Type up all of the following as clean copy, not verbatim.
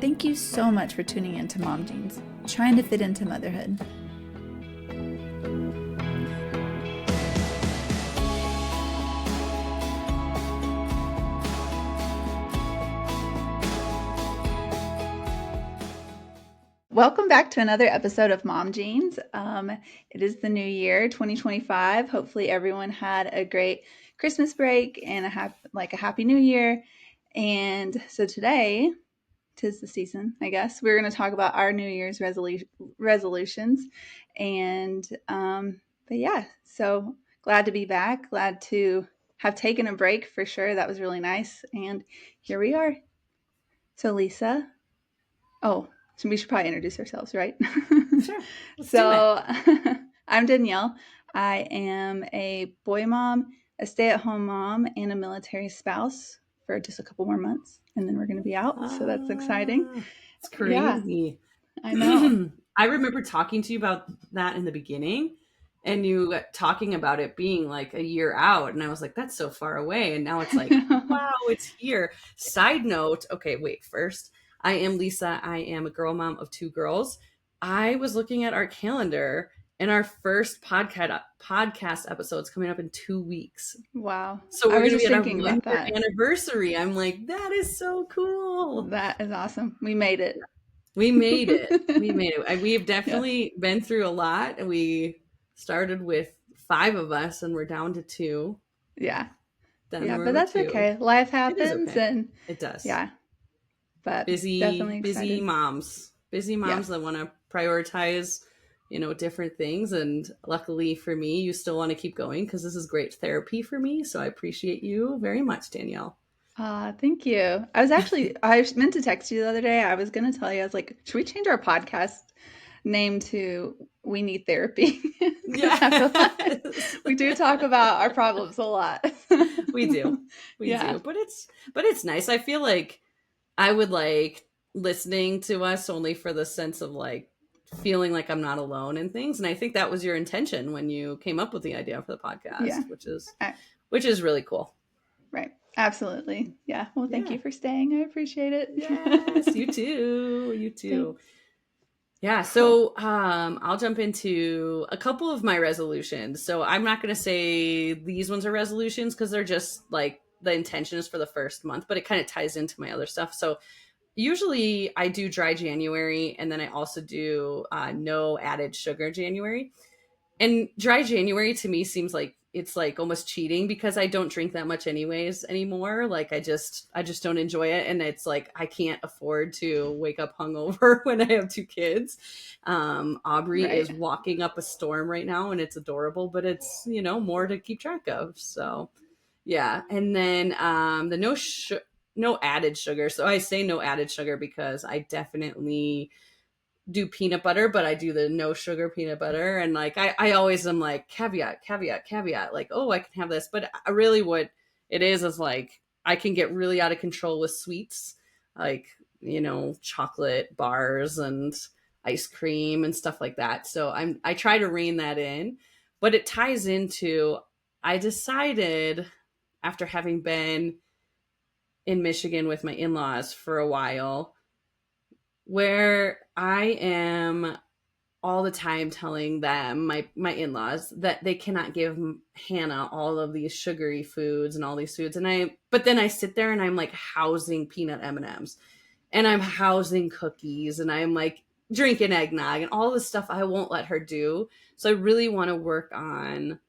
Thank you so much for tuning in to Mom Jeans, trying to fit into motherhood. Welcome back to another episode of Mom Jeans. It is the new year, 2025. Hopefully everyone had a great Christmas break and a happy new year. And so today, 'tis the season, I guess. We're going to talk about our New Year's resolutions. And but yeah, so glad to be back. Glad to have taken a break for sure. That was really nice. And here we are. So Lisa, so we should probably introduce ourselves, right? Sure. Let's do it. I'm Danielle. I am a boy mom, a stay-at-home mom, and a military spouse for just a couple more months, and then we're going to be out. So that's exciting. It's crazy. Yeah, I know. I remember talking to you about that in the beginning, and you talking about it being like a year out, and I was like, that's so far away. And now it's like, wow, it's here. Side note, okay, wait, first, I am Lisa. I am a girl mom of 2 girls. I was looking at our calendar, and our first podcast episode's coming up in 2 weeks. Wow. So we're going to be at our thinking about that. anniversary. I'm like, that is so cool. That is awesome. We made it. We made it. We've definitely been through a lot. We started with 5 of us, and we're down to 2. Yeah. But that's 2. Okay. Life happens, okay. And it does. Yeah. But busy moms that want to prioritize, different things. And luckily for me, you still want to keep going because this is great therapy for me. So I appreciate you very much, Danielle. Thank you. I meant to text you the other day. I was going to tell you, I was like, should we change our podcast name to We Need Therapy? Yeah. We do talk about our problems a lot. We do. But it's nice. I feel like I would like listening to us only for the sense of like feeling like I'm not alone in things. And I think that was your intention when you came up with the idea for the podcast, which is really cool. Right. Absolutely. Yeah. Well, thank you for staying. I appreciate it. Yes, you too. Yeah. So I'll jump into a couple of my resolutions. So I'm not going to say these ones are resolutions because they're just like the intention is for the first month, but it kind of ties into my other stuff. So usually I do dry January, and then I also do no added sugar January. And dry January to me seems like it's like almost cheating because I don't drink that much anyways anymore. Like I just don't enjoy it. And it's like, I can't afford to wake up hungover when I have 2 kids. Aubrey is walking up a storm right now, and it's adorable, but it's, more to keep track of. So yeah. And then the no added sugar. So I say no added sugar because I definitely do peanut butter, but I do the no sugar peanut butter. And like, I always am like caveat, like, oh, I can have this. But really what it is like, I can get really out of control with sweets, like, chocolate bars and ice cream and stuff like that. So I try to rein that in, but it ties into, I decided after having been in Michigan with my in-laws for a while, where I am all the time telling them, my in-laws, that they cannot give Hannah all of these sugary foods and all these foods. But then I sit there and I'm like housing peanut M&Ms, and I'm housing cookies, and I'm like drinking eggnog and all this stuff I won't let her do. So I really want to work on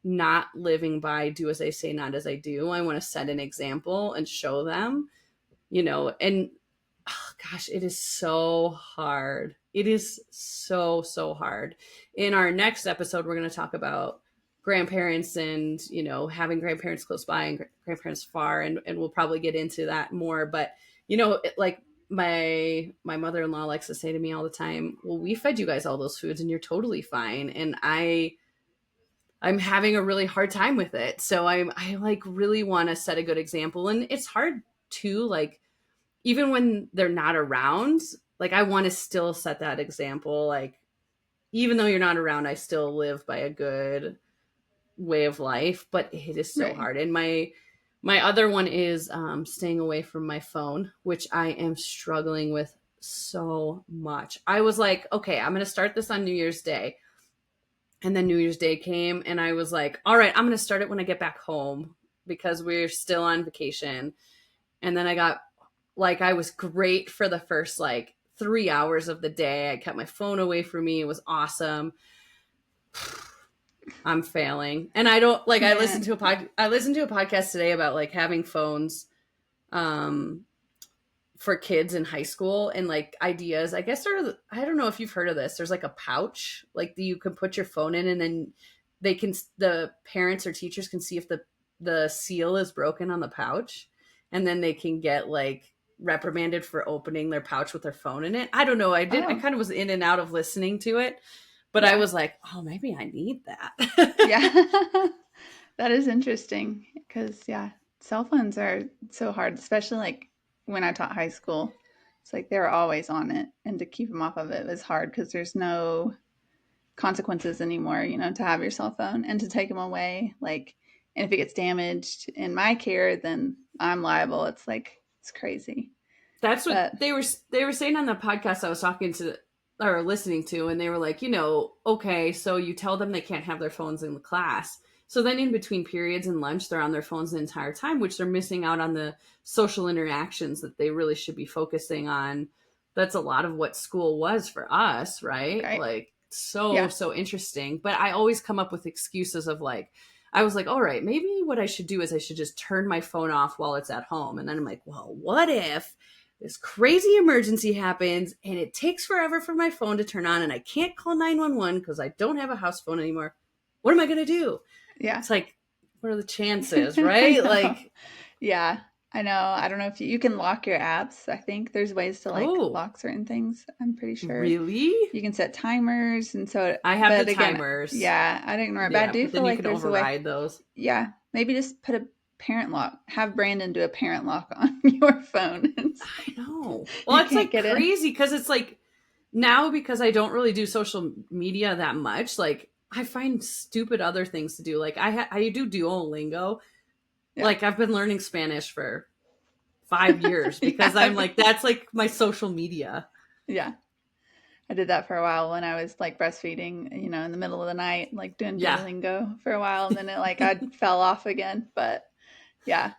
not living by do as I say, not as I do. I want to set an example and show them, and oh gosh, it is so hard. It is so, so hard. In our next episode, we're going to talk about grandparents and, having grandparents close by and grandparents far. And we'll probably get into that more. But, like my mother-in-law likes to say to me all the time, well, we fed you guys all those foods and you're totally fine. And I'm having a really hard time with it. So I like really want to set a good example. And it's hard too, like, even when they're not around, like I want to still set that example. Like, even though you're not around, I still live by a good way of life, but it is so hard. And my My other one is staying away from my phone, which I am struggling with so much. I was like, okay, I'm going to start this on New Year's Day. And then New Year's Day came, and I was like, all right, I'm going to start it when I get back home because we're still on vacation. And then I got like, I was great for the first like 3 hours of the day. I kept my phone away from me. It was awesome. I'm failing. And I don't like, Man, I listened to a podcast today about like having phones um for kids in high school and like ideas. I guess I don't know if you've heard of this. There's like a pouch like that you can put your phone in, and then the parents or teachers can see if the seal is broken on the pouch, and then they can get like reprimanded for opening their pouch with their phone in it. I don't know. I oh, kind of was in and out of listening to it, but I yeah, was like, oh, maybe I need that. yeah. That is interesting because, yeah, cell phones are so hard, especially like when I taught high school. It's like they were always on it, and to keep them off of it was hard because there's no consequences anymore, to have your cell phone and to take them away. Like, and if it gets damaged in my care, then I'm liable. It's like, it's crazy. That's what But they were saying on the podcast I was talking to or listening to, and they were like, okay, so you tell them they can't have their phones in the class. So then in between periods and lunch, they're on their phones the entire time, which they're missing out on the social interactions that they really should be focusing on. That's a lot of what school was for us, right? right. Like so, Yeah. so interesting. But I always come up with excuses of like, I was like, all right, maybe what I should do is I should just turn my phone off while it's at home. And then I'm like, well, what if this crazy emergency happens and it takes forever for my phone to turn on and I can't call 911 because I don't have a house phone anymore? What am I going to do? Yeah. It's like, what are the chances, I right? know. Like, Yeah. I know. I don't know if you can lock your apps. I think there's ways to like oh, lock certain things. I'm pretty sure really? you can set timers. And so, I have the but again, timers. yeah, I'd ignore it. But I Yeah, do but feel then you like can there's a way. override those. Yeah. Maybe just put a parent lock. Have Brandon do a parent lock on your phone. And so I know. Well, you it's can't like get in. crazy because it's like now because I don't really do social media that much, like I find stupid other things to do. Like I do Duolingo. Yeah. Like I've been learning Spanish for 5 years because I'm Yeah. like that's like my social media. Yeah. I did that for a while when I was like breastfeeding, in the middle of the night, like doing Yeah. Duolingo for a while. And then it like I fell off again. But yeah,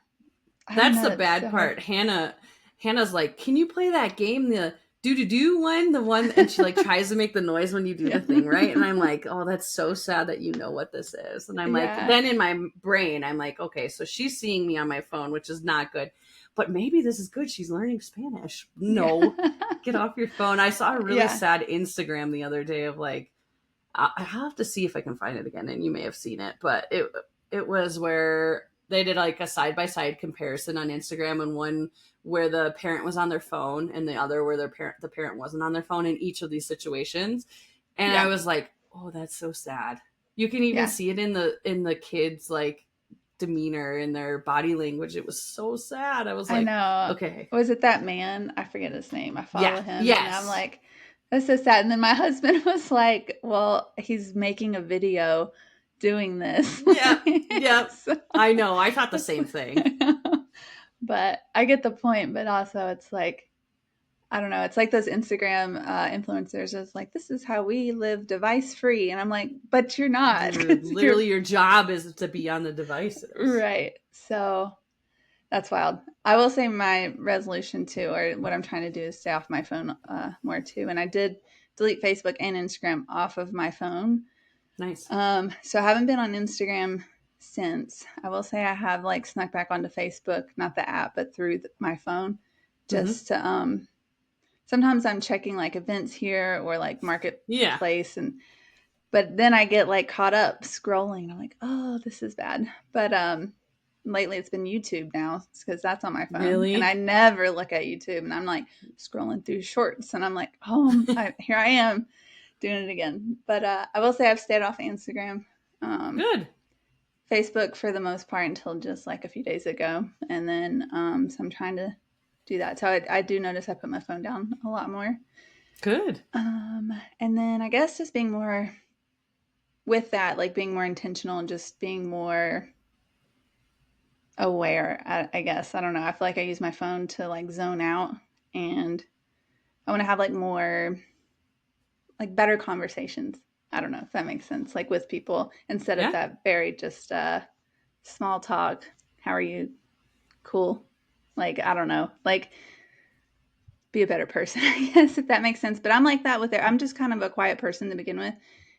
I don't That's know. the It's bad so hard. part. Hannah's like, "Can you play that game, the do one, the one?" And she like tries to make the noise when you do Yeah. the thing, right? And I'm like, "Oh, that's so sad that you know what this is." And I'm like, Yeah. then in my brain, I'm like, "Okay, so she's seeing me on my phone, which is not good, but maybe this is good. She's learning Spanish." Yeah. No, get off your phone. I saw a really Yeah. sad Instagram the other day of like, I'll have to see if I can find it again, and you may have seen it, but it was where they did like a side by side comparison on Instagram, and one where the parent was on their phone, and the other where the parent wasn't on their phone in each of these situations, and I Yeah. was like, oh, that's so sad. You can even Yeah. see it in the kids like demeanor in their body language. It was so sad. I was I like, know. okay, Was it that man? I forget his name. I yeah, follow him and I'm yes, like, that's so sad. And then my husband was like, well, he's making a video doing this. yep, yep. So I know. I thought the it's same thing. like, but I get the point. But also, it's like, I don't know. It's like those Instagram influencers. It's like, this is how we live device free. And I'm like, but you're not You're because you're literally your job is to be on the devices. right. So that's wild. I will say my resolution too, or what I'm trying to do is stay off my phone more too. And I did delete Facebook and Instagram off of my phone. Nice. So I haven't been on Instagram since. I will say I have like snuck back onto Facebook, not the app, but through my phone, Mm-hmm. just to, sometimes I'm checking like events here or like Yeah. marketplace, and but then I get like caught up scrolling. I'm like, oh, this is bad. But lately it's been YouTube now because that's on my phone, and I Really? never look at YouTube. And I'm like scrolling through shorts, and I'm like, oh, here I am doing it again. But I will say I've stayed off Instagram, um, Good. Facebook for the most part until just like a few days ago, and then so I'm trying to do that. So I do notice I put my phone down a lot more. Good. And then I guess just being more with that, like being more intentional and just being more, aware, I guess. I don't know. I feel like I use my phone to like zone out, and I want to have like more, like better conversations. I don't know if that makes sense, like with people instead of Yeah. that very just small talk. How are you? Cool. Like, I don't know. Like, be a better person, I guess, if that makes sense. But I'm like that with it. I'm just kind of a quiet person to begin with.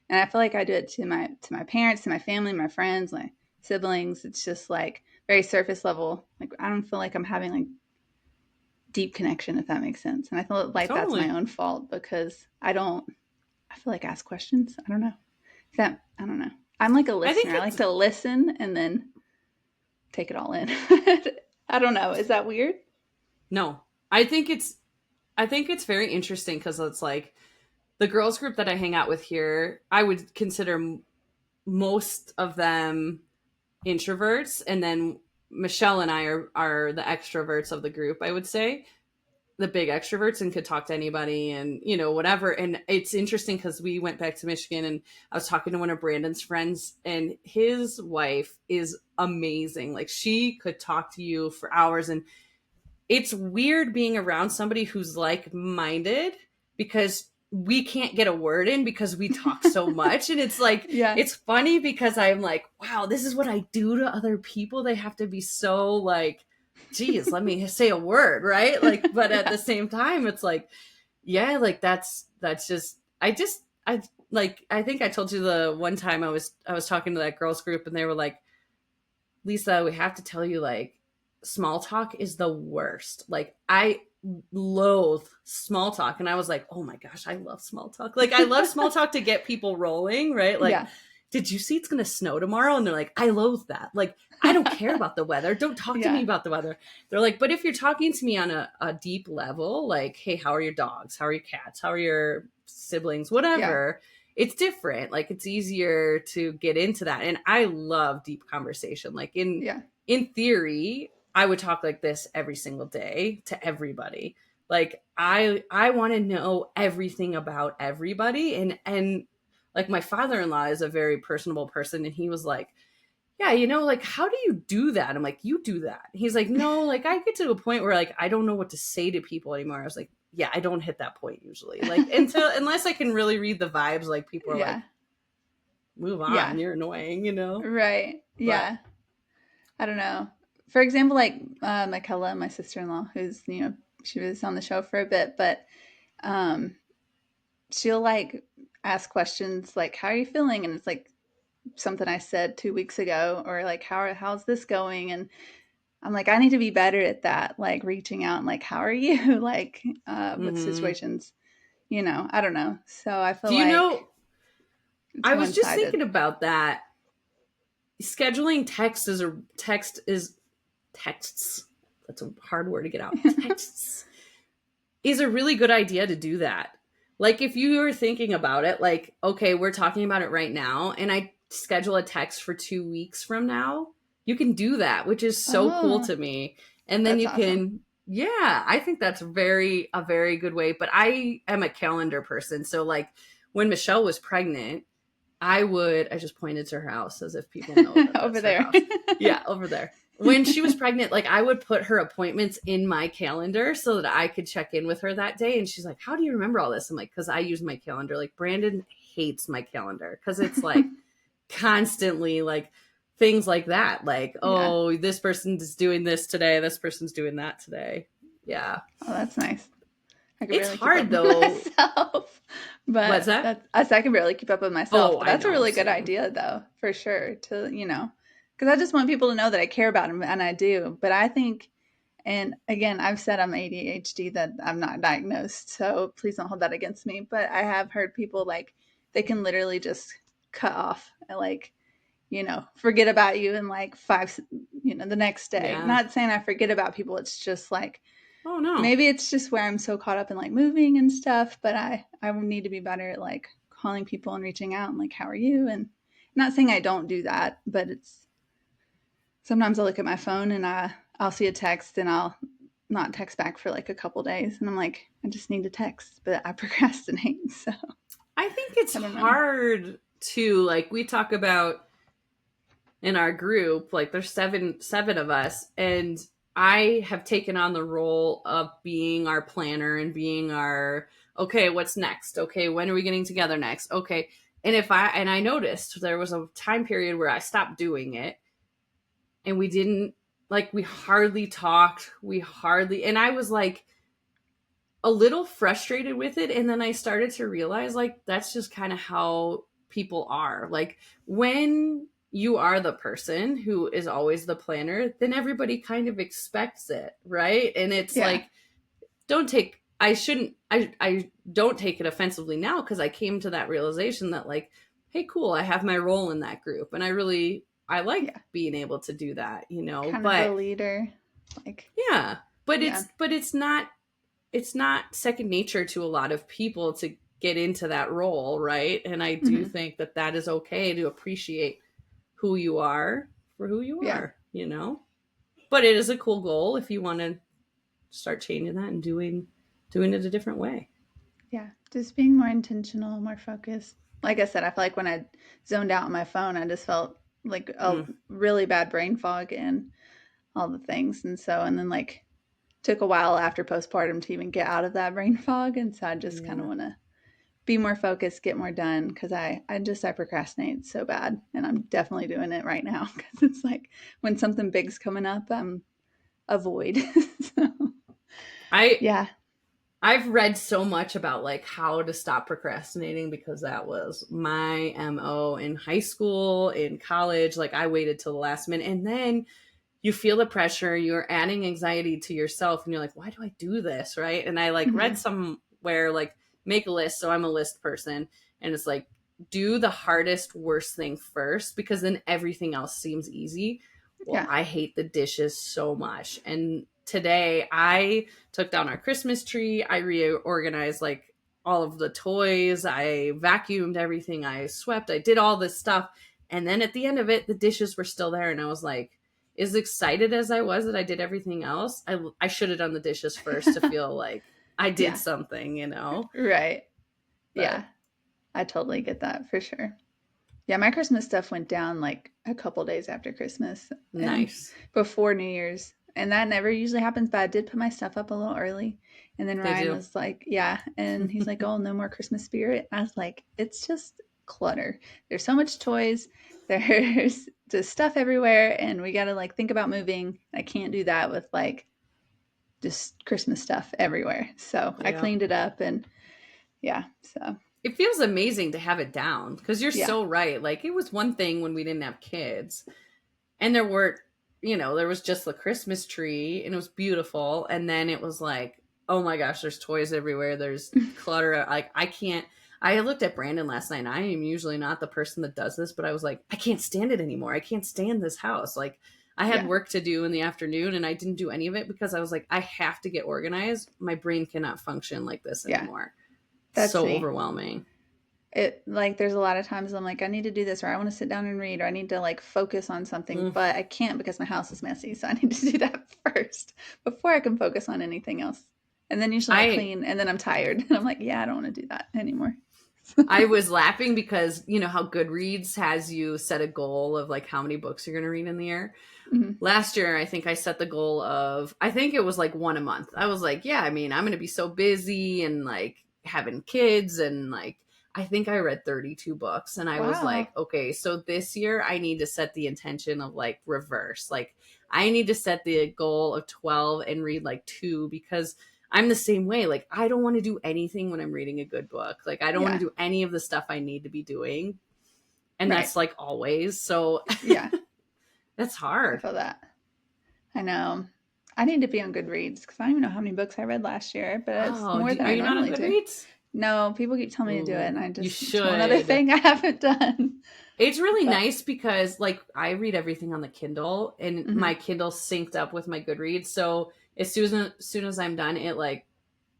And I feel like I do it to my parents, to my family, my friends, my siblings. It's just like very surface level. Like I don't feel like I'm having like deep connection, if that makes sense. And I feel like that's my Totally. own fault because I feel like ask questions. I don't know. That I don't know. I'm like a I think listener. I like it's to listen and then take it all in. I don't know. Is that weird? no. I think it's very interesting because it's like the girls group that I hang out with here, I would consider most of them introverts, and then Michelle and I are the extroverts of the group, I would say. The big extroverts and could talk to anybody and whatever. And it's interesting because we went back to Michigan and I was talking to one of Brandon's friends, and his wife is amazing. Like she could talk to you for hours, and it's weird being around somebody who's like-minded because we can't get a word in because we talk so much. And it's like Yeah. it's funny because I'm like, wow, this is what I do to other people. They have to be so like, geez, let me say a word, right? Like, but at Yeah. the same time it's like, yeah, like that's just I like, I think I told you the one time I was talking to that girls group and they were like, Lisa, we have to tell you, like, small talk is the worst. Like, I loathe small talk. And I was like, oh my gosh, I love small talk. Like, I love small talk to get people rolling, right? Like, Yeah. did you see it's going to snow tomorrow? And they're like, I loathe that. Like, I don't care about the weather. Don't talk to me Yeah. about the weather. They're like, but if you're talking to me on a deep level, like, hey, how are your dogs? How are your cats? How are your siblings? Yeah. Whatever, it's different. Like it's easier to get into that. And I love deep conversation. Like Yeah. in theory, I would talk like this every single day to everybody. Like I want to know everything about everybody. And like my father-in-law is a very personable person, and he was like, yeah, like, how do you do that? I'm like, you do that. He's like, no, like, I get to a point where, like, I don't know what to say to people anymore. I was like, yeah, I don't hit that point usually. Like, unless I can really read the vibes, like, people are like, Yeah. move Yeah. on, you're annoying. Right. But, Yeah. I don't know. For example, like Michaela, my sister in law, who's, she was on the show for a bit, but um, she'll like ask questions like, how are you feeling? And it's like something I said 2 weeks ago, or like, how's this going? And I'm like, I need to be better at that, like reaching out and like, how are you? Like, with mm-hmm. situations, I don't know. So I feel Do you like know, it's I was one just sided. thinking about that. Scheduling texts. That's a hard word to get out. Texts is a really good idea to do that. Like if you were thinking about it, like, okay, we're talking about it right now, and I schedule a text for 2 weeks from now, you can do that, which is so cool Oh, to me. And then that's you awesome. can, yeah, I think that's a very good way. But I am a calendar person. So like when Michelle was pregnant, I just pointed to her house as if people know that Over that's her there. house. Yeah, over there. When she was pregnant, like I would put her appointments in my calendar so that I could check in with her that day. And she's like, how do you remember all this? I'm like, because I use my calendar. Like Brandon hates my calendar because it's like constantly like things like that. Like, Yeah. oh, this person's doing this today. This person's doing that today. Yeah. Oh, that's nice. I could It's barely keep up hard with though. myself. What's But that? I can barely keep up with myself. Oh, But I that's a know. really good Same. idea, though, for sure. Because I just want people to know that I care about them, and I do. But I think, and again, I've said I'm ADHD, that I'm not diagnosed. So please don't hold that against me. But I have heard people like they can literally just cut off, and like, forget about you in like the next day. Yeah. Not saying I forget about people. It's just like, Oh, no. maybe it's just where I'm so caught up in like moving and stuff, but I need to be better at like calling people and reaching out and like, how are you? And not saying I don't do that, but it's sometimes I look at my phone and I'll see a text and I'll not text back for like a couple days, and I'm like, I just need to text, but I procrastinate. So I think it's I don't know. hard to, like, we talk about in our group. Like there's seven of us, and I have taken on the role of being our planner and being our, okay, what's next? Okay, when are we getting together next? Okay. And I noticed there was a time period where I stopped doing it, and we didn't, like, we hardly talked. And I was like a little frustrated with it. And then I started to realize, like, that's just kind of how people are. Like, when you are the person who is always the planner, then everybody kind of expects it, right? And it's Yeah. like, don't take, I shouldn't, I don't take it offensively now, because I came to that realization that, like, hey, cool, I have my role in that group, and I like Yeah. being able to do that, Kind of the but leader. Like, yeah, but yeah. it's not second nature to a lot of people to get into that role, right? And I do Mm-hmm. think that that is okay, to appreciate who you are for who you Yeah. are. But it is a cool goal if you want to start changing that and doing it a different way. Yeah. Just being more intentional, more focused. Like I said, I feel like when I zoned out on my phone, I just felt like a Mm, really bad brain fog and all the things. And then like took a while after postpartum to even get out of that brain fog. And so I just kind of yeah. want to be more focused, get more done because I procrastinate so bad. And I'm definitely doing it right now because it's like when something big's coming up, I'm avoid. So, I yeah. I've read so much about, like, how to stop procrastinating, because that was my MO in high school, in college. Like, I waited till the last minute, and then you feel the pressure, you're adding anxiety to yourself, and you're like, why do I do this? Right. And I, like, read Mm-hmm. somewhere, like, make a list. So I'm a list person. And it's like, do the hardest, worst thing first, because then everything else seems easy. Well, Yeah. I hate the dishes so much. And today I took down our Christmas tree. I reorganized, like, all of the toys. I vacuumed everything. I swept. I did all this stuff. And then at the end of it, the dishes were still there. And I was like, as excited as I was that I did everything else, I should have done the dishes first to feel like I did Yeah. something. Right. Yeah. But I totally get that for sure. Yeah, my Christmas stuff went down like a couple days after Christmas and nice. before New Year's. And that never usually happens, but I did put my stuff up a little early. And then Did Ryan you? was like, yeah. And he's like, oh, no more Christmas spirit. I was like, it's just clutter. There's so much toys. There's just stuff everywhere. And we got to like think about moving. I can't do that with like just Christmas stuff everywhere. So I Yeah. cleaned it up and yeah. So It feels amazing to have it down, because you're yeah. so right. Like, it was one thing when we didn't have kids, and there was just the Christmas tree, and it was beautiful. And then it was like, oh my gosh, there's toys everywhere. There's clutter. Like, I can't. I looked at Brandon last night, and I am usually not the person that does this, but I was like, I can't stand it anymore. I can't stand this house. Like, I had Yeah. work to do in the afternoon, and I didn't do any of it because I was like, I have to get organized. My brain cannot function like this Yeah. anymore. It's That's so me. overwhelming. It like there's a lot of times I'm like I need to do this or I want to sit down and read or I need to like focus on something Mm. but I can't because my house is messy so I need to do that first before I can focus on anything else. And then usually I I clean and then I'm tired and I'm like yeah I don't want to do that anymore. I was laughing because you know how Goodreads has you set a goal of, like, how many books you're going to read in the year. Hmm. Last year, I think I set the goal of, I think it was like one a month. I was like, yeah, I mean, I'm going to be so busy and, like, having kids, and, like, I think I read 32 books, and I was Wow. like, okay, so this year I need to set the intention of, like, reverse. Like, I need to set the goal of 12 and read like two, because I'm the same way. Like, I don't want to do anything when I'm reading a good book. Like, I don't want to Yeah. do any of the stuff I need to be doing. And Right. that's, like, always. So Yeah. that's I hard. feel that. I know. I need to be on Goodreads because I don't even know how many books I read last year, but it's Oh, more than are I you not on normally do. Goodreads? No, people keep telling me to do it, and Ooh, I you just, it's one other should. thing I haven't done. It's really But, nice because, like, I read everything on the Kindle, and hmm. my Kindle synced up with my Goodreads. So as soon as I'm done, it, like,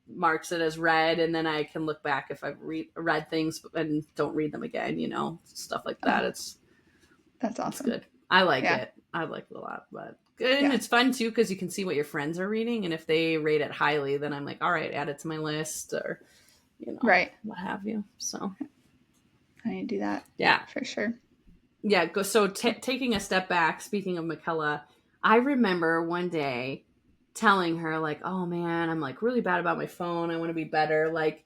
marks it as read, and then I can look back if I've read things and don't read them again. Stuff like that. Oh, that's It's awesome. good. I like Yeah. it. I like it a lot, but good. And Yeah. it's fun too because you can see what your friends are reading, and if they rate it highly, then I'm like, all right, add it to my list, or Right. what have you. So I need to do that yeah, for sure. Yeah. So taking a step back, speaking of McKella, I remember one day telling her like, "Oh man, I'm like really bad about my phone. I want to be better." Like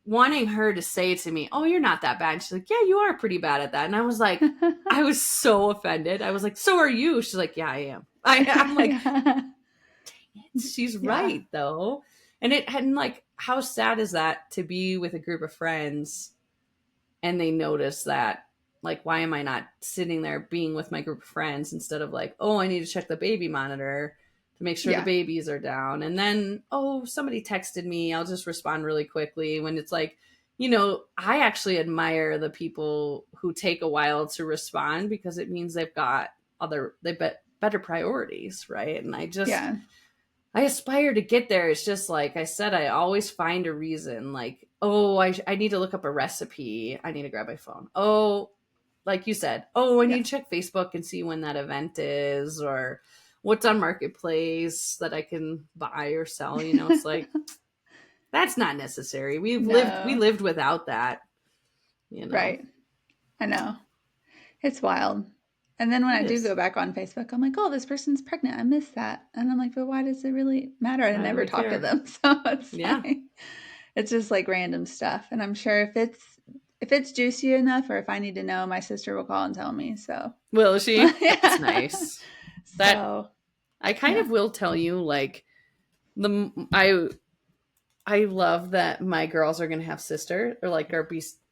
wanting her to say to me, "Oh, you're not that bad." And she's like, "Yeah, you are pretty bad at that." And I was like, I was so offended. I was like, "So are you?" She's like, "Yeah, I am." I'm like, Yeah. she's Yeah. right though. And it hadn't like, how sad is that to be with a group of friends and they notice that, like, why am I not sitting there being with my group of friends instead of like, oh, I need to check the baby monitor to make sure the Yeah. babies are down, and then, oh, somebody texted me, I'll just respond really quickly, when it's like, I actually admire the people who take a while to respond because it means they've got better priorities, right? And Yeah. I aspire to get there. It's just like I said, I always find a reason. Like, oh, I need to look up a recipe. I need to grab my phone. Oh, like you said, oh, I Yeah. need to check Facebook and see when that event is, or what's on Marketplace that I can buy or sell. It's like that's not necessary. We No. lived without that. You know, Right. I know. It's wild. And then when it I do is. go back on Facebook, I'm like, oh, this person's pregnant. I missed that. And I'm like, but why does it really matter? I Why do never we talk to care? them. So it's Yeah. like, it's just like random stuff. And I'm sure if it's juicy enough or if I need to know, my sister will call and tell me. So Will she? That's yeah. nice. That So I kind yeah. of will tell you, like I love that my girls are going to have sister or like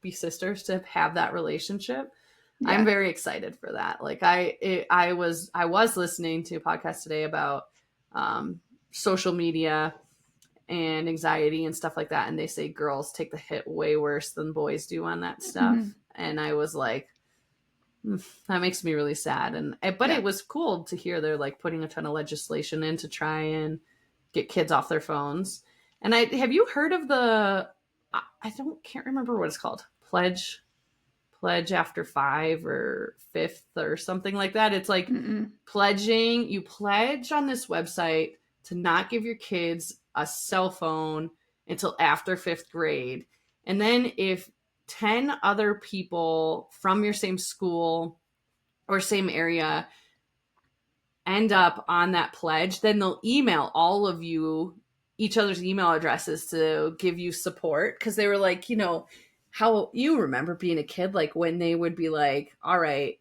be sisters to have that relationship. I'm Yeah. very excited for that. Like I was listening to a podcast today about um, social media and anxiety and stuff like that, and they say girls take the hit way worse than boys do on that stuff. Hmm. And I was like, that makes me really sad. But Yeah. it was cool to hear they're like putting a ton of legislation in to try and get kids off their phones. And I have you heard of I don't can't remember what it's called, pledge after 5 or 5th or something like that. It's like Mm-mm. you pledge on this website to not give your kids a cell phone until after 5th grade. And then if 10 other people from your same school or same area end up on that pledge, then they'll email all of you each other's email addresses to give you support. Because they were like, how you remember being a kid, like when they would be like, all right,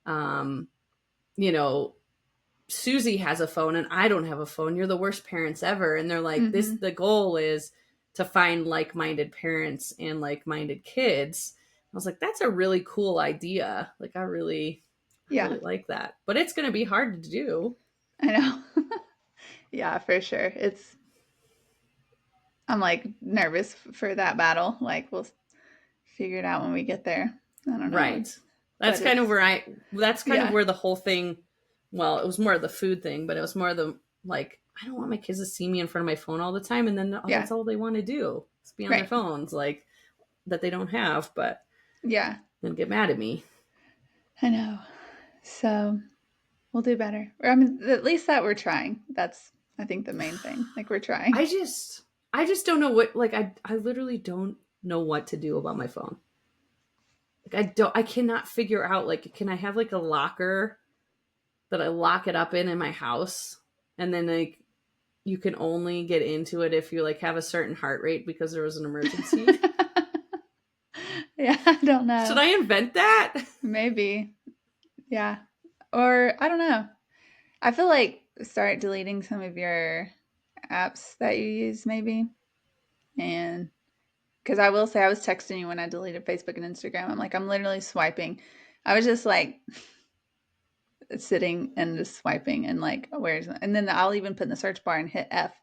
um, you know, Susie has a phone and I don't have a phone. You're the worst parents ever. And they're like, Hmm. the goal is to find like minded parents and like minded kids. I was like, that's a really cool idea. Like, I Yeah. really like that. But it's going to be hard to do. I know. Yeah, for sure. I'm like nervous for that battle. Like we'll figure it out when we get there. I don't know. Right. That's But kind of it's, where that's kind of yeah. where the whole thing, well, it was more of the food thing, but it was more of the, like, I don't want my kids to see me in front of my phone all the time. And then Yeah. that's all they want to do is be on their Right. phones, like, that they don't have, but Yeah. then get mad at me. I know. So we'll do better. I mean, at least that we're trying. That's, I think, the main thing. Like we're I trying. just, I just don't know what, like, I literally don't know what to do about my phone. Like, I cannot figure out, like, can I have like a locker that I lock it up in my house? And then like, you can only get into it if you like have a certain heart rate because there was an emergency. Yeah, I don't Should know. I invent that? Maybe. Yeah. Or I don't know. I feel like start deleting some of your apps that you use, maybe. And because I will say, I was texting you when I deleted Facebook and Instagram. I'm like, I'm literally swiping. I was just like sitting and just swiping and like, where's, and then I'll even put in the search bar and hit F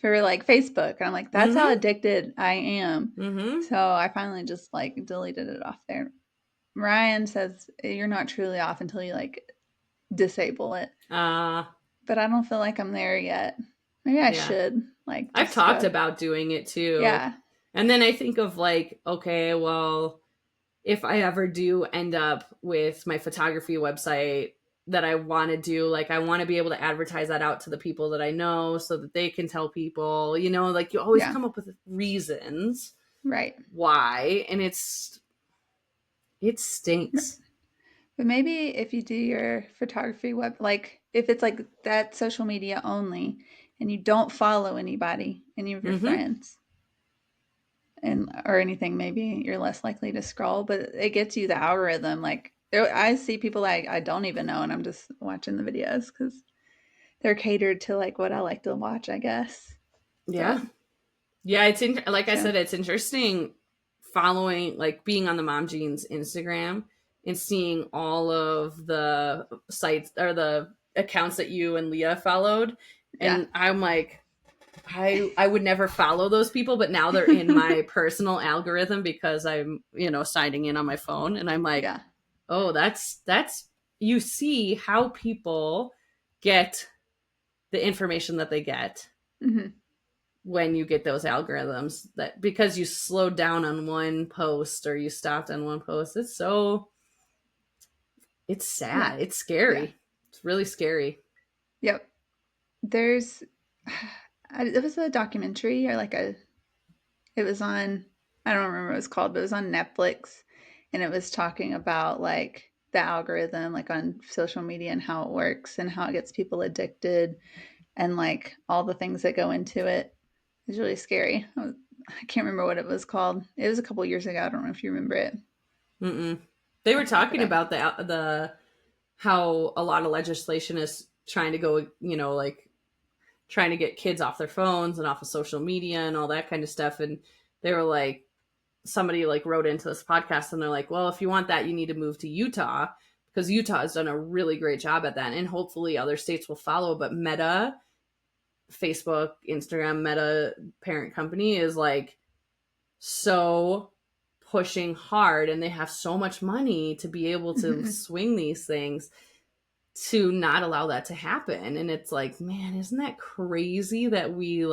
for like Facebook. And I'm like, that's how Mm-hmm. addicted I am. Mm-hmm. So I finally just like deleted it off there. Ryan says you're not truly off until you like disable it. Uh But I don't feel like I'm there yet. Maybe I yeah. should like I've just talked about doing it too. yeah, And then I think of like, okay, well, if I ever do end up with my photography website that I want to do, like I want to be able to advertise that out to the people that I know so that they can tell people, like you always yeah, come up with reasons right. why, and it stinks. But maybe if you do your photography like if it's like that social media only and you don't follow anybody, any of your Mm-hmm. friends and or anything, maybe you're less likely to scroll, but it gets you the algorithm. Like there, I see people I don't even know and I'm just watching the videos because they're catered to like what I like to watch, I guess. Yeah. But Yeah, like I so said, it's interesting following, like being on the Mom Jeans Instagram and seeing all of the sites or the accounts that you and Leah followed. yeah. And I'm like, I would never follow those people, but now they're in my personal algorithm because I'm, signing in on my phone, and I'm like, Yeah. oh, that's you see how people get the information that they get Hmm. when you get those algorithms, that because you slowed down on one post or you stopped on one post. It's Yeah. sad. It's Yeah. scary. It's really scary. Yep. There's it was a documentary or like a it was on I don't remember what it was called, but it was on Netflix and it was talking about like the algorithm like on social media and how it works and how it gets people addicted and like all the things that go into it. It's really scary. I can't remember what it was called. It was a couple years ago. I don't know if you remember it. Mm-mm. They I'll were have to look it talking up. about the how a lot of legislation is trying to go, like trying to get kids off their phones and off of social media and all that kind of stuff. And they were like, somebody like wrote into this podcast and they're like, well, if you want that, you need to move to Utah because Utah has done a really great job at that. And hopefully other states will follow. But Meta, Facebook, Instagram, Meta parent company is like so pushing hard and they have so much money to be able to swing these things to not allow that to happen. And it's like, man, isn't that crazy that we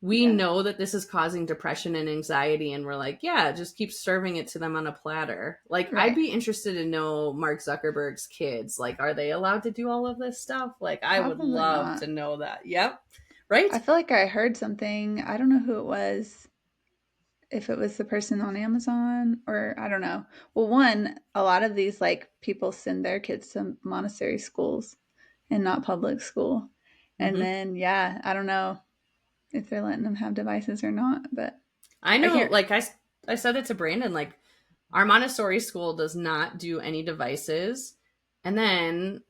Yeah. know that this is causing depression and anxiety, and we're like, yeah, just keep serving it to them on a platter. Like, I'd Right. be interested to know Mark Zuckerberg's kids, like, are they allowed to do all of this stuff? Like, I would Probably love not. to know that. Yep. Right. I feel like I heard something. I don't know who it was. If it was the person on Amazon or I don't know. Well, one, a lot of these like people send their kids to Montessori schools and not public school. And Mm-hmm. then yeah, I don't know if they're letting them have devices or not, but I I know, hear like, I said it to Brandon, like, our Montessori school does not do any devices. And then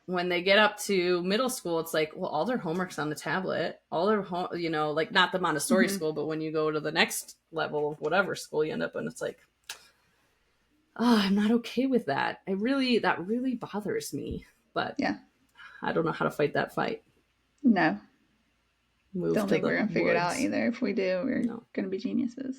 when they get up to middle school, it's like, well, all their homework's on the tablet. All their home, like not the Montessori mhm. school, but when you go to the next level of whatever school you end up in, it's like, oh, I'm not okay with that. That really bothers me. But Yeah. I don't know how to fight that fight. No. Move Don't to think we're the gonna figure it out woods. either. If we do, we're No. gonna be geniuses.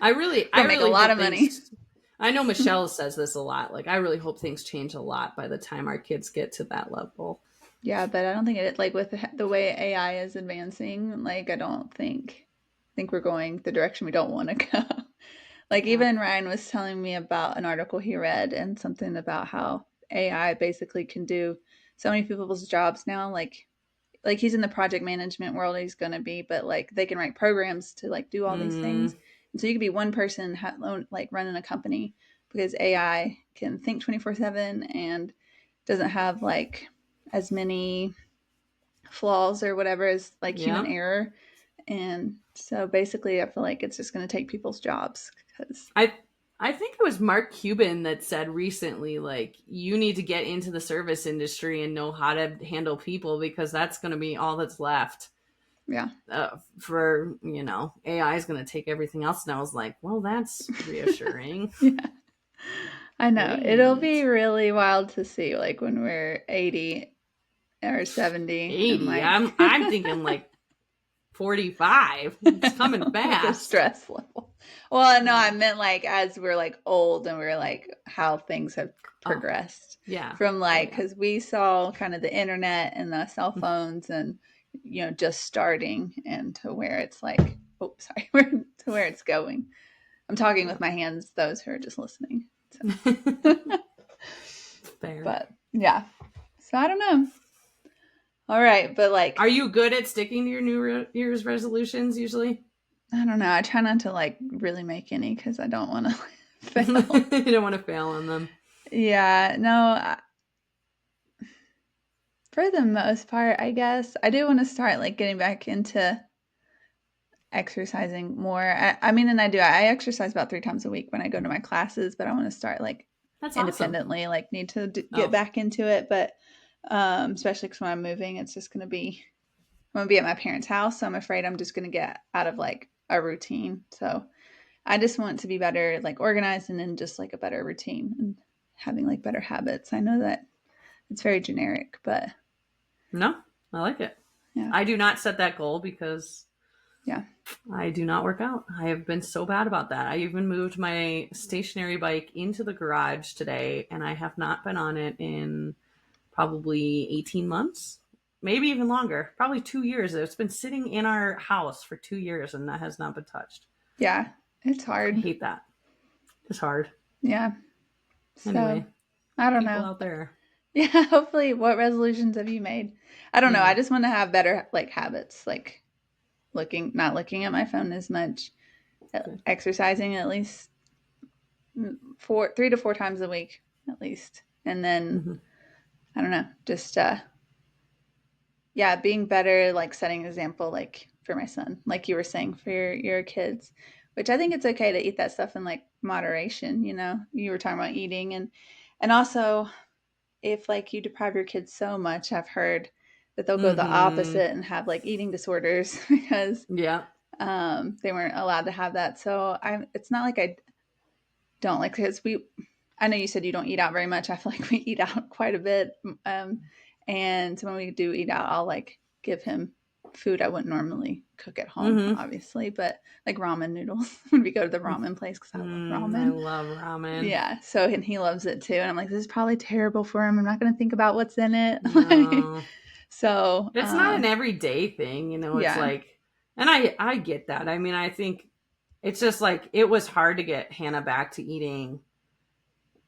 I Gonna make a really lot of hope money. things. I know Michelle says this a lot. Like, I really hope things change a lot by the time our kids get to that level. Yeah, but I don't think it like with the way AI is advancing, like I don't think we're going the direction we don't want to go. Like Yeah. even Ryan was telling me about an article he read and something about how AI basically can do so many people's jobs now. Like he's in the project management world, he's gonna be, but like they can write programs to like do all these Mm, things. And so you could be one person like running a company because AI can think 24/7 and doesn't have like as many flaws or whatever as like human yeah. error. And so basically, I feel like it's just going to take people's jobs because, I I think it was Mark Cuban that said recently, like, you need to get into the service industry and know how to handle people because that's going to be all that's left. yeah. For AI is going to take everything else. And I was like, well, that's reassuring. Yeah. I know. It'll be Great. really wild to see, like, when we're 80 or 70 and, 80. like, I'm thinking like 45. It's coming the fast. stress level. Well, no, I Yeah. meant, like, as we're, like, old and we're, like, how things have Oh, progressed yeah. from, Oh, like, yeah. because we saw kind of the internet and the cell phones and, just starting and to where it's like, oh, sorry, to where it's going. I'm talking with Yeah. my hands, those who are just listening. So, Fair. but yeah. So I don't know. All right. But like, Are you good at sticking to your New Year's resolutions usually? I don't know. I try not to like really make any because I don't want to You fail. don't want to fail on them. Yeah, no, for the most part, I guess I do want to start like getting back into exercising more. I mean, and I do. I exercise about 3 times a week when I go to my classes, but I want to start like That's awesome. independently. Like, need to get Oh, back into it, but especially because when I'm moving, it's just gonna be I'm gonna be at my parents' house, so I'm afraid I'm just gonna get out of like a routine. So I just want to be better, like organized, and then just like a better routine and having like better habits. I know that it's very generic, but no, I like it. yeah, I do not set that goal because yeah, I do not work out. I have been so bad about that. I even moved my stationary bike into the garage today, and I have not been on it in probably 18 months, maybe even longer, probably 2 years. It's been sitting in our house for 2 years, and that has not been touched. yeah. It's I hard. hate that. It's hard. Yeah. So Anyway, I don't people know. out there. Yeah, hopefully. What resolutions have you made? I don't know. I Mm, just want to have better like habits, like not looking at my phone as much, good. exercising at least 3 to 4 times a week at least, and then Mm-hmm. I don't know, just yeah, being better, like setting an example, like for my son, like you were saying for your kids, which I think it's okay to eat that stuff in like moderation. You were talking about eating, and also if like you deprive your kids so much, I've heard that they'll go the Mm-hmm. opposite and have like eating disorders because Yeah. they weren't allowed to have that. So it's not like I don't like, because I know you said you don't eat out very much. I feel like we eat out quite a bit. And when we do eat out, I'll like give him food I wouldn't normally cook at home, Mm-hmm. obviously, but like ramen noodles when we go to the ramen place, because I love I ramen. love ramen. Yeah. So, and he loves it too. And I'm like, this is probably terrible for him. I'm not going to think about what's in it. No. So, It's not an everyday thing, it's yeah. like, and I get that. I mean, I think it's just like it was hard to get Hannah back to eating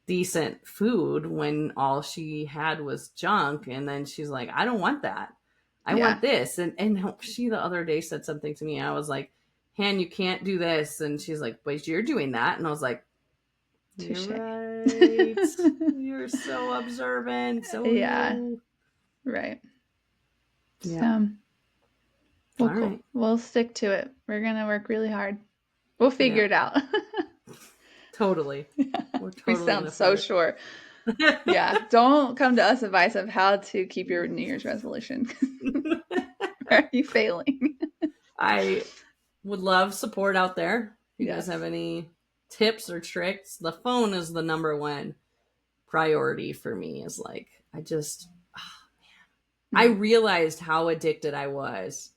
decent food when all she had was junk, and then she's like, I don't want that. I Yeah. want this. And she the other day said something to me. I was like, Han, you can't do this. And she's like, but you're doing that. And I was like, you're Touche. right. You're so observant. So are Yeah. you. Right. Yeah. So, well, All cool. right. We'll stick to it. We're going to work really hard. We'll Yeah. figure it out. Totally. Yeah. We're We totally sound gonna so find it. sure. Yeah. Don't come to us advice of how to keep your New Year's resolution. Are you failing? I would love support out there. If you guys have Yes. any tips or tricks, the phone is the number one priority for me. Is like, I Mm. realized how addicted I was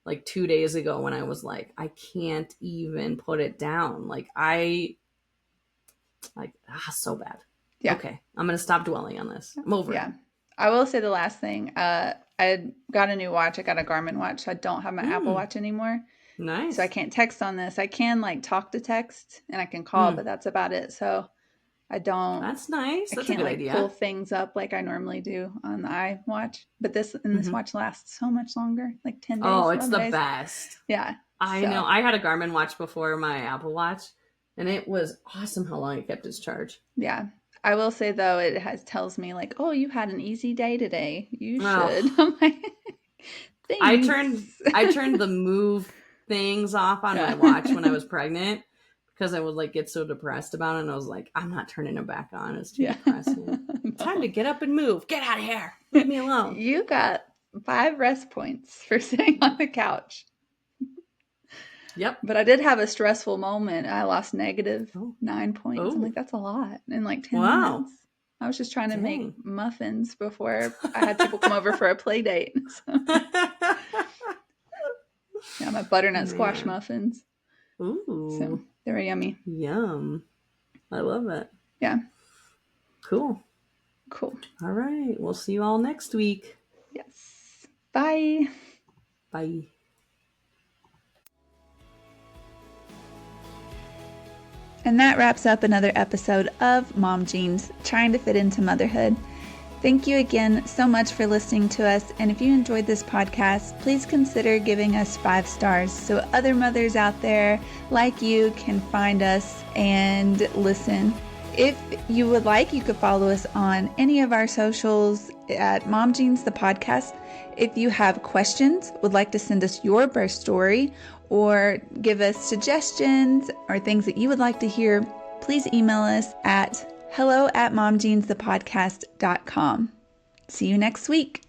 like 2 days ago when I was like, I can't even put it down. So bad. Yeah. Okay, I'm gonna stop dwelling on this. I'm over it. Yeah. I will say the last thing. I got a new watch. I got a Garmin watch. So I don't have my Apple Mm, Watch anymore. So I nice. can't text on this. I can like talk to text and I can call, Mm, but that's about it. So I don't that's nice. I That's a can't good like pull idea. things up like I normally do on the iWatch. But this Mm-hmm. watch lasts so much longer, like 10 Oh, days, it's 11 the days. best. Yeah. I know. So, I had a Garmin watch before my Apple Watch, and it was awesome how long it kept its charge. yeah. I will say though, it tells me like, "Oh, you had an easy day today. You Oh, should." I'm like, I "Thanks." turned I turned the move things off on my Yeah. watch when I was pregnant because I would like get so depressed about it, and I was like, I'm not turning it back on. It's too Yeah. depressing. Time to No. get up and move. Get out of here. Leave me alone. You got 5 rest points for sitting on the couch. Yep. But I did have a stressful moment. I lost negative Oh. 9 points. I'm like, Oh. that's a lot in like 10 Wow. minutes. I was just trying to make Dang. muffins before I had people come over for a play date. So, yeah, my butternut squash Man. muffins. So Ooh. they were yummy. Yum. I love it. Yeah, Cool. cool. All right. We'll see you all next week. Yes. Bye. Bye. And that wraps up another episode of Mom Jeans, trying to fit into motherhood. Thank you again so much for listening to us. And if you enjoyed this podcast, please consider giving us 5 stars so other mothers out there like you can find us and listen. If you would like, you could follow us on any of our socials at Mom Jeans the Podcast. If you have questions, would like to send us your birth story, or give us suggestions or things that you would like to hear, please email us at hello@momjeansthepodcast.com. See you next week.